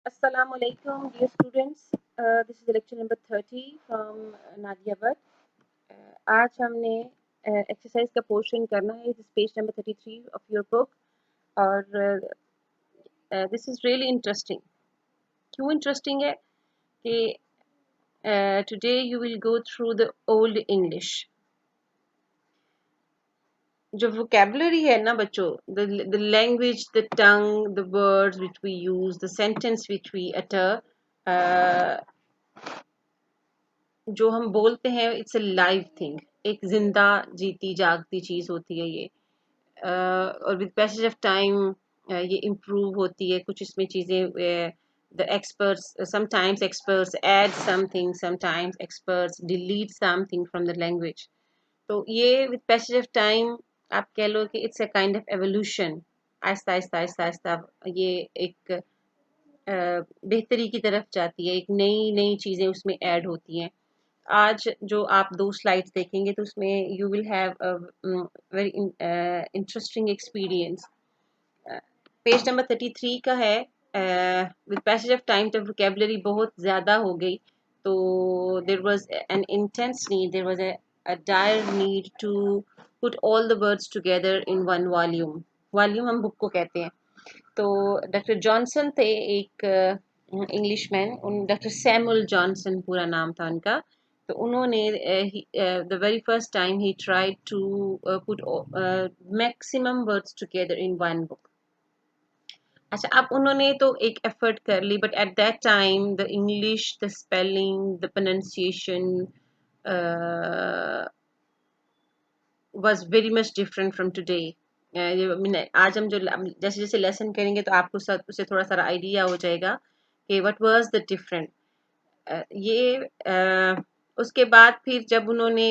Assalamu alaikum, dear students. This is lecture number 30 from Nadia Bhatt. आज हमने exercise का portion करना है. This page number 33 of your book. और this is really interesting. क्यों interesting है कि today you will go through the old English. जो वोकेबलरी है ना बच्चों, the language, the tongue, the words which we use, the sentence which we utter, जो हम बोलते हैं, इट्स अ लाइव थिंग. एक जिंदा जीती जागती चीज होती है ये. और विद पैसेज ऑफ टाइम ये इम्प्रूव होती है. कुछ इसमें चीजें, the experts, sometimes experts add something, sometimes experts delete something from the language. तो ये विद पैसेज ऑफ टाइम आप कह लो कि it's a kind of evolution. Aahista Aahista Aahista Aahista ये एक बेहतरी की तरफ जाती है. एक नई नई चीजें उसमें ऐड होती हैं. आज जो आप दो स्लाइड्स देखेंगे तो उसमें you will have a very interesting experience. Page number 33 का है. विद पैसेज ऑफ टाइम तो वोकेबलरी बहुत ज़्यादा हो गई. तो there was an intense need, there was a dire need to put all the words together in one volume. Volume हम book को कहते हैं. तो डॉक्टर जॉनसन थे एक इंग्लिशमैन. उन डॉक्टर सैमुअल जॉनसन पूरा नाम था उनका. तो उन्होंने द वेरी फर्स्ट टाइम ही tried to put maximum words together in one book. अच्छा, अब उन्होंने तो एक एफर्ट कर ली, but at that time the English, the spelling, the pronunciation was very much different from today. आज हम जो जैसे जैसे लेसन करेंगे तो आपको उससे थोड़ा सा आइडिया हो जाएगा कि व्हाट वाज द डिफरेंट. उसके बाद फिर जब उन्होंने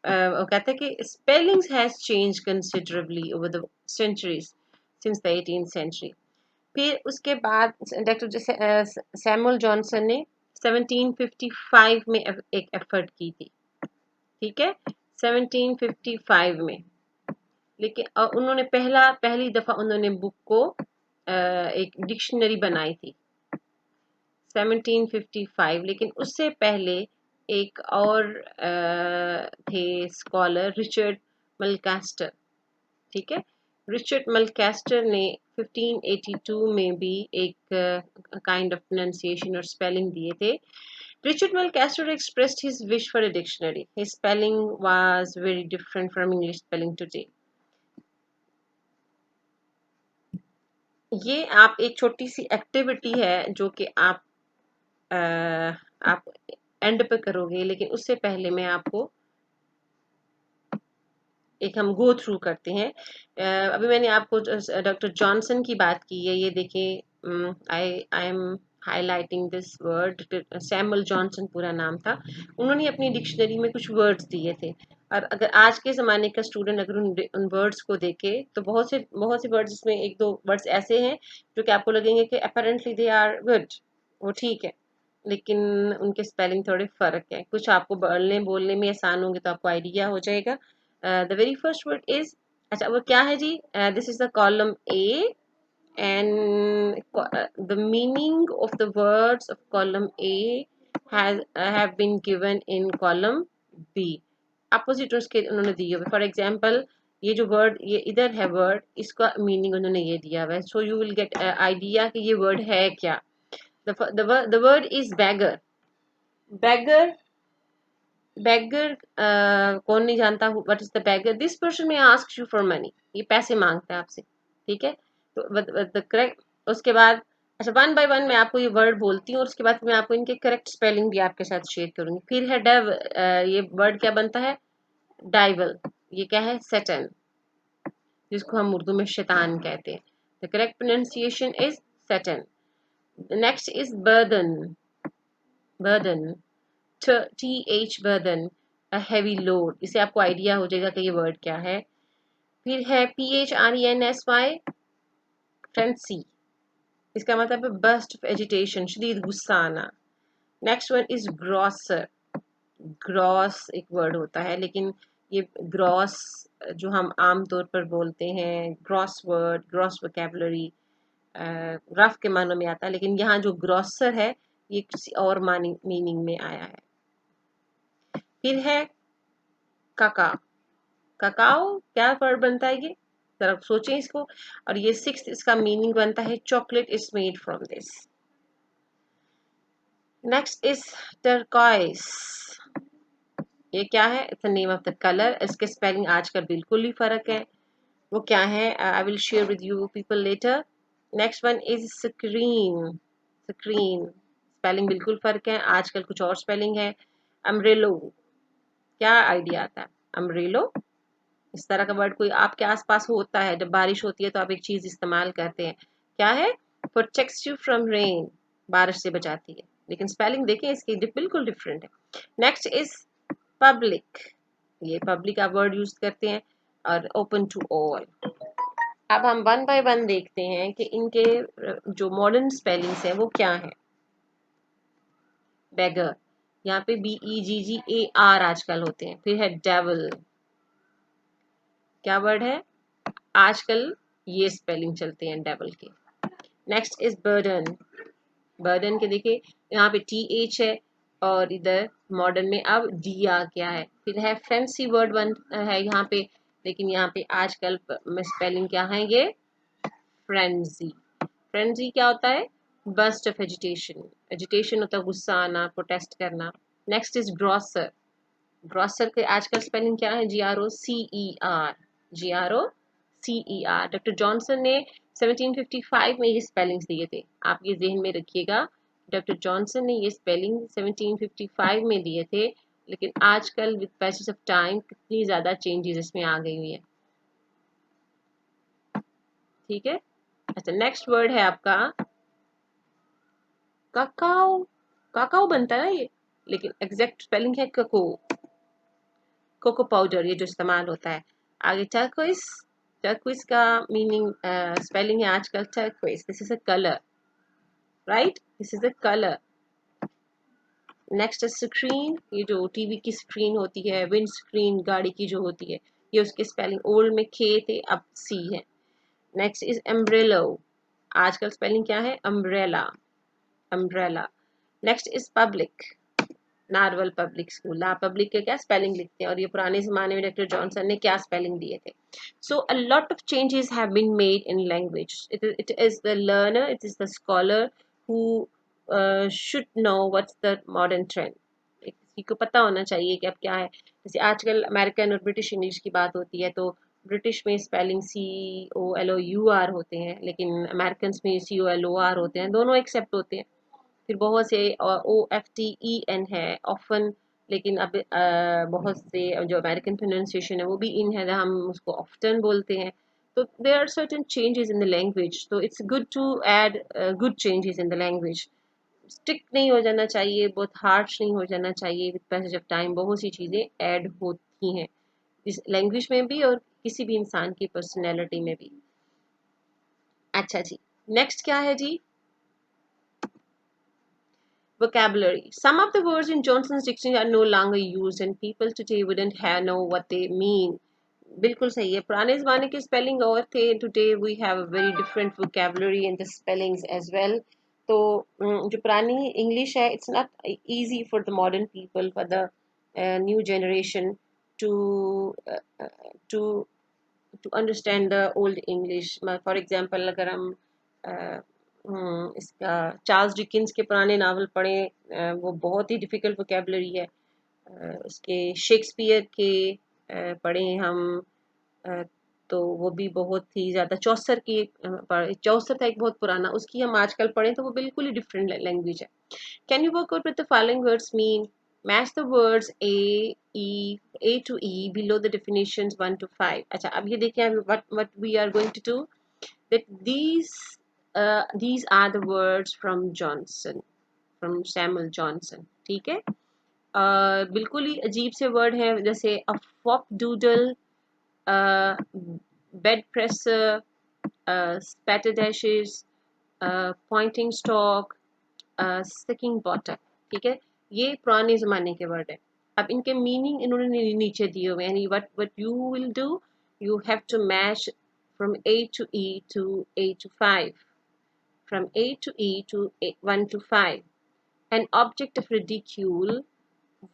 वो कहते हैं कि spellings has change considerably over the centuries since the 18th century. फिर उसके बाद डॉक्टर सैमुअल जॉनसन ने 1755 में एक एफर्ट की थी. ठीक है, 1755 में. लेकिन उन्होंने पहली दफा उन्होंने बुक को एक डिक्शनरी बनाई थी 1755. लेकिन उससे पहले एक और थे स्कॉलर, रिचर्ड मलकास्टर. ठीक है, रिचर्ड मलकास्टर ने 1582 में भी एक काइंड ऑफ प्रोनाउंसिएशन और स्पेलिंग दिए थे. Richard Malcaster expressed his wish for a dictionary. His spelling was very different from English spelling today. ये आप एक छोटी सी एक्टिविटी है जो कि आप एंड पे करोगे, लेकिन उससे पहले मैं आपको एक हम गो थ्रू करते हैं. अभी मैंने आपको डॉक्टर जॉनसन की बात की है. ये देखिए, I am highlighting this word. Samuel Johnson पूरा नाम था. उन्होंने अपनी डिक्शनरी में कुछ वर्ड्स दिए थे. और अगर आज के ज़माने का स्टूडेंट अगर उन वर्ड्स को देखे तो बहुत से वर्ड्स, इसमें एक दो वर्ड्स ऐसे हैं जो कि आपको लगेंगे कि अपेरेंटली दे आर गुड, वो ठीक है, लेकिन उनके स्पेलिंग थोड़े फ़र्क है. कुछ आपको बोलने में आसान होंगे तो आपको आइडिया हो जाएगा. The very first word is, अच्छा वो क्या है जी? This is the column A, and the meaning of the words of column A have been given in column B. Opposite उसके उन्होंने दिए हुए. फॉर एग्जाम्पल, ये जो वर्ड ये इधर है वर्ड, इसका मीनिंग उन्होंने ये दिया हुआ है. So you will get idea कि ये वर्ड है क्या. The word is beggar. Beggar, beggar, कौन नहीं जानता what is the beggar. This person may ask you for money. ये पैसे मांगता है आपसे. ठीक है, तो द करेक्ट. उसके बाद अच्छा, वन बाय वन मैं आपको ये वर्ड बोलती हूँ और उसके बाद मैं आपको इनके करेक्ट स्पेलिंग भी आपके साथ शेयर करूंगी. फिर है डव. ये वर्ड क्या बनता है? डाइवल. ये क्या है? सेटन, जिसको हम उर्दू में शैतान कहते हैं. The correct pronunciation is Satan. Next is burden. Burden, th burden, a heavy load. इसे आपको आइडिया हो जाएगा कि ये वर्ड क्या है. फिर है PHRENSY, frenzy. इसका मतलब है burst of agitation, शदीद गुस्सा आना. Next one is grocer. Gross एक वर्ड होता है, लेकिन ये ग्रॉस जो हम आम तौर पर बोलते हैं, gross word, gross vocabulary, rough के मानों में आता है, लेकिन यहाँ जो ग्रॉसर है ये किसी और मीनिंग में आया है। फिर है काका, काकाओ, क्या वर्ड बनता है ये, जरा सोचें इसको। और ये सिक्स्थ इसका मीनिंग बनता है chocolate is made from this. Next is turquoise, ये क्या है, it's the name of the colour. इसके स्पेलिंग आजकल बिल्कुल ही फर्क है, वो क्या है I will share with you people later. Next one is screen, screen spelling बिल्कुल फर्क है, आजकल कुछ और स्पेलिंग है। अम्ब्रेलो, क्या आइडिया आता है अम्ब्रेलो, इस तरह का वर्ड कोई आपके आसपास होता है, जब बारिश होती है तो आप एक चीज इस्तेमाल करते हैं, क्या है, प्रोटेक्ट्स यू फ्रॉम रेन, बारिश से बचाती है, लेकिन स्पेलिंग देखें इसकी बिल्कुल डिफरेंट है। नेक्स्ट इज पब्लिक, ये पब्लिक आप वर्ड यूज करते हैं, और ओपन टू ऑल। अब हम वन बाय वन देखते हैं कि इनके जो मॉडर्न स्पेलिंग्स हैं वो क्या है। बेगर, यहाँ पे BEGGAR आजकल होते हैं। फिर है डेविल, क्या वर्ड है, आजकल ये स्पेलिंग चलते हैं डेविल के। नेक्स्ट इज बर्डन, बर्डन के देखिए यहाँ पे TH है और इधर मॉडर्न में अब डी आ गया है। फिर है फैंसी वर्ड बन है यहाँ पे, लेकिन यहाँ पे आजकल में स्पेलिंग क्या है, ये फ्रेंजी। फ्रेंजी क्या होता है, बस्ट ऑफ एजिटेशन, एजिटेशन होता है गुस्सा आना, प्रोटेस्ट करना। नेक्स्ट इज ग्रॉसर, ग्रॉसर के आजकल स्पेलिंग क्या है, GROCER, GROCER। डॉक्टर जॉनसन ने 1755 में ये स्पेलिंग्स दिए थे, आप ये जहन में रखिएगा, डॉक्टर जॉनसन ने ये स्पेलिंग 1755 में दिए थे, लेकिन आजकल विद पैसेज ऑफ टाइम कितनी ज़्यादा चेंजेस इसमें आ गई हुई है। ठीक है, अच्छा नेक्स्ट वर्ड है आपका काकाओ, काकाओ बनता है ना ये, लेकिन एग्जैक्ट स्पेलिंग है कको, कोको पाउडर ये जो इस्तेमाल होता है। आगे टर्कोइस, टर्कोइस का मीनिंग स्पेलिंग है आजकल turquoise, this is a colour, right, this is a colour. Next है स्क्रीन, ये जो टीवी की स्क्रीन होती है, विंड स्क्रीन गाड़ी की जो होती है, ये उसकी स्पेलिंग ओल्ड में खे थे, अब सी है। नेक्स्ट इज अम्ब्रेलो, आजकल स्पेलिंग क्या है, umbrella, umbrella. Next is public, Narwal public school, ला पब्लिक के क्या स्पेलिंग लिखते हैं, और ये पुराने जमाने में डॉक्टर जॉनसन ने क्या स्पेलिंग दिए थे। So a lot of changes have been made in language, it is the learner, it is the scholar who should know what's the modern trend, किसी को पता होना चाहिए कि अब क्या है। जैसे आजकल अमेरिकन और ब्रिटिश इंग्लिश की बात होती है, तो ब्रिटिश में स्पेलिंग COLOUR होते हैं, लेकिन अमेरिकन में COLOR होते हैं, दोनों एक्सेप्ट होते हैं। फिर बहुत से OFTEN है ऑफन, लेकिन अब बहुत से जो अमेरिकन प्रोनाउंसिएशन है वो भी इन है, हम उसको ऑफ्टन बोलते हैं। तो there are certain changes in the language, so it's good to add good changes in the language. Strict नहीं हो जाना चाहिए, बहुत हार्श नहीं हो जाना चाहिए, विद पैसेज ऑफ टाइम बहुत सी चीज़ें ऐड होती हैं इस लैंग्वेज में भी और किसी भी इंसान की पर्सनैलिटी में भी। अच्छा जी, नेक्स्ट क्या है जी, vocabulary. Some of the words in Johnson's dictionary are no longer used and people today wouldn't have know what they mean. बिल्कुल सही है, पुराने ज़माने के स्पेलिंग और थे, today we have a very different vocabulary in the spellings as well. तो जो पुरानी इंग्लिश है, it's not easy for the modern people, for the new generation to to to understand the old English. For example अगर हम इसका Charles Dickens के पुराने novel पढ़ें, वो बहुत ही डिफ़िकल्ट वोकेबलरी है। उसके शेक्सपियर के पढ़ें हम, अ, तो वो भी बहुत ही ज़्यादा, चौसर की चौसर था एक बहुत पुराना, उसकी हम आजकल पढ़ें तो वो बिल्कुल ही डिफरेंट लैंग्वेज है। Can you work out with the following words mean, match the words A to E below the definitions 1 to 5। अच्छा अब ये देखिए what we are going to do, that these are the words from Johnson, from Samuel Johnson। ठीक है, बिल्कुल ही अजीब से word है, जैसे a fop doodle, bed pressure, spaterdashes, pointing stalk, sticking bottom। ठीक है, ये पुराने ज़माने के वर्ड है। अब इनके मीनिंग इन्होंने नीचे दिए हुए हैं, what you will do, you have to match from A to E to A to 5। from A to E to 1 to 5. An object of ridicule,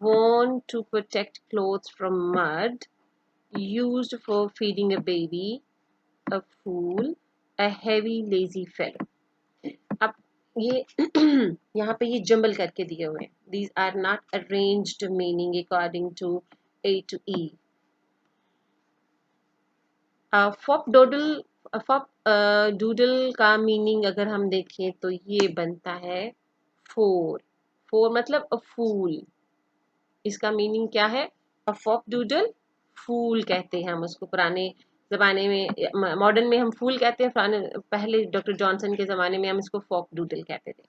worn to protect clothes from mud, used for feeding a baby, a fool, a heavy lazy fellow. अब ये यहाँ पे ये jumble करके दिए हुए हैं. These are not arranged meaning according to A to E. Fop doodle fop doodle का मीनिंग अगर हम देखें तो ये बनता है फोर. फोर मतलब अ फूल. इसका मीनिंग क्या है? अ फॉप डूडल फूल कहते हैं हम उसको. पुराने ज़माने में, मॉडर्न में हम फूल कहते हैं, पुराने पहले डॉक्टर जॉनसन के ज़माने में हम इसको फॉप डूडल कहते थे.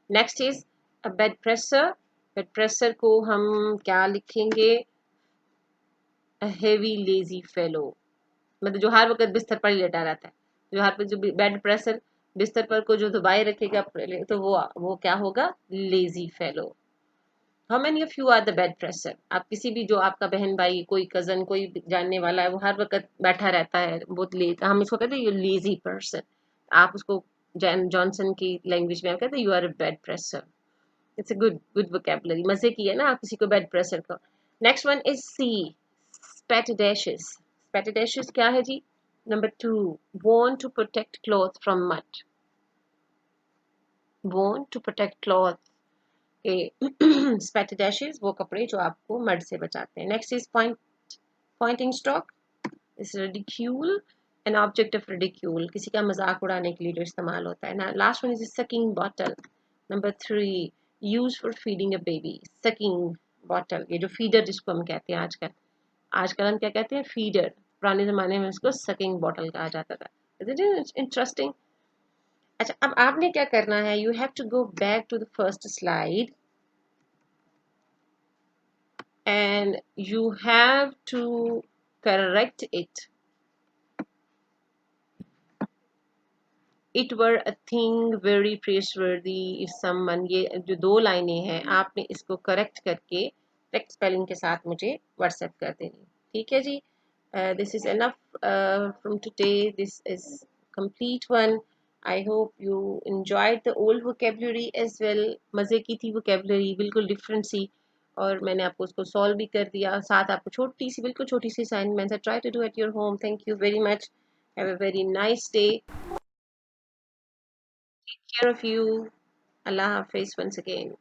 Next is a bed pressure. Bed pressure को हम क्या लिखेंगे? A heavy lazy fellow. मतलब जो हर वक्त बिस्तर पर लेटा रहता है, जो हर पे जो बेड प्रेसर, बिस्तर पर को जो दबाए रखेगा, तो वो क्या होगा? Lazy fellow. How many of you are the bed presser? आप किसी भी, जो आपका बहन भाई, कोई कजन, कोई जानने वाला है, वो हर वक्त बैठा रहता है बहुत लेट, हम इसको कहते हैं यू लेजी पर्सन. आप उसको जॉनसन की लैंग्वेज में आप कहते हैं you are a bed presser. It's a good good vocabulary. मजे की है ना आप किसी को बेड प्रेसर का. Next one is C. Spatidacious. Spatidacious क्या है जी? Number 2, worn to protect cloth from mud. Worn to protect cloth. स्पेटिडेशियस वो कपड़े जो आपको मड से बचाते हैं. Next is pointing stock. Is ridicule. An object of ridicule, किसी का मजाक उड़ाने के लिए जो इस्तेमाल होता है ना. Last one is sucking bottle. Number 3, use for feeding a baby. Sucking bottle, ये जो फीडर जिसको हम कहते हैं आजकल. आजकल हम क्या कहते हैं? फीडर. पुराने ज़माने में इसको सकिंग बॉटल कहा जाता था. इंटरेस्टिंग. अच्छा, अब आपने क्या करना है? You have to go back to the first slide and you have to correct it. It were a thing very praiseworthy if someone. ये जो 2 लाइनें हैं, आपने इसको करेक्ट करके करेक्ट स्पेलिंग के साथ मुझे व्हाट्सएप कर देनी. ठीक है जी. This is enough from today. This is complete one. I hope you enjoyed the old vocabulary as well. मज़े की थी vocabulary, बिल्कुल डिफरेंट सी. और मैंने आपको उसको सॉल्व भी कर दिया. साथ आपको छोटी सी, बिल्कुल छोटी सी असाइनमेंट है. Try to do at your home. Thank you very much. Have a very nice day. Care of you. Allah Hafiz once again.